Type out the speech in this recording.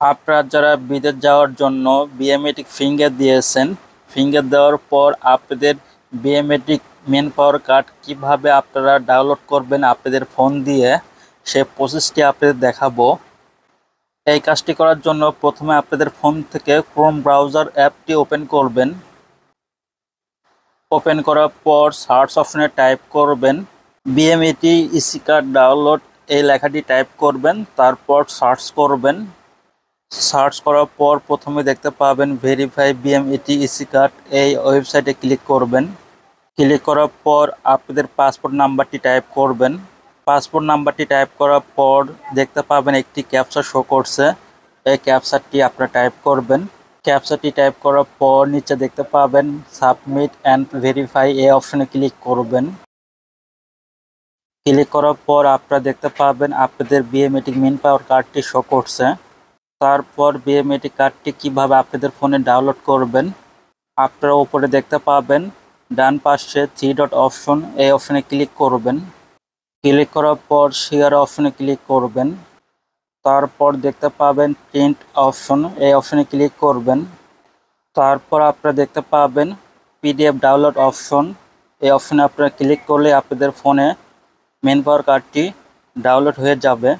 আপনারা যারা বিদেশ যাওয়ার জন্য বিয়োমেট্রিক ফিঙ্গার দিয়েছেন, ফিঙ্গার দেওয়ার পর আপনাদের বিয়োমেট্রিক মেন পাওয়ার কার্ড কিভাবে আপনারা ডাউনলোড করবেন আপনাদের ফোন দিয়ে, সেই প্রসেসটি আপনাদের দেখাবো। এই কাজটি করার জন্য প্রথমে আপনাদের ফোন থেকে ক্রোম ব্রাউজার অ্যাপটি ওপেন করবেন। ওপেন করার পর সার্চ অপশনে টাইপ করবেন বিএমইটি ইসি কার্ড ডাউনলোড, এই লেখাটি টাইপ করবেন, তারপর সার্চ করবেন। সার্চ করার পর প্রথমে দেখতে পাবেন ভেরিফাই বিএমইটি ইসি কার্ড, এই ওয়েবসাইটে ক্লিক করবেন। ক্লিক করার পর আপনাদের পাসপোর্ট নাম্বারটি টাইপ করবেন। পাসপোর্ট নাম্বারটি টাইপ করার পর দেখতে পাবেন একটি ক্যাপচা শো করছে, এই ক্যাপচাটি আপনারা টাইপ করবেন। ক্যাপচাটি টাইপ করার পর নিচে দেখতে পাবেন সাবমিট অ্যান্ড ভেরিফাই, এই অপশনে ক্লিক করবেন। ক্লিক করার পর আপনারা দেখতে পাবেন আপনাদের বিয়োমেট্রিক মেন পাওয়ার কার্ডটি শো করছে। তারপর বিয়োমেট্রিক কার্ডটি কিভাবে আপনাদের ফোনে ডাউনলোড করবেন, আপনারা উপরে দেখতে পাবেন ডান পাশে 3 ডট অপশন, এই অপশনে ক্লিক করবেন। ক্লিক করার পর শেয়ার অপশনে ক্লিক করবেন। তারপর দেখতে পাবেন প্রিন্ট অপশন, এই অপশনে ক্লিক করবেন। তারপর আপনারা দেখতে পাবেন পিডিএফ ডাউনলোড অপশন, এই অপশনে আপনারা ক্লিক করলে আপনাদের ফোনে মেন পাওয়ার কার্ডটি ডাউনলোড হয়ে যাবে।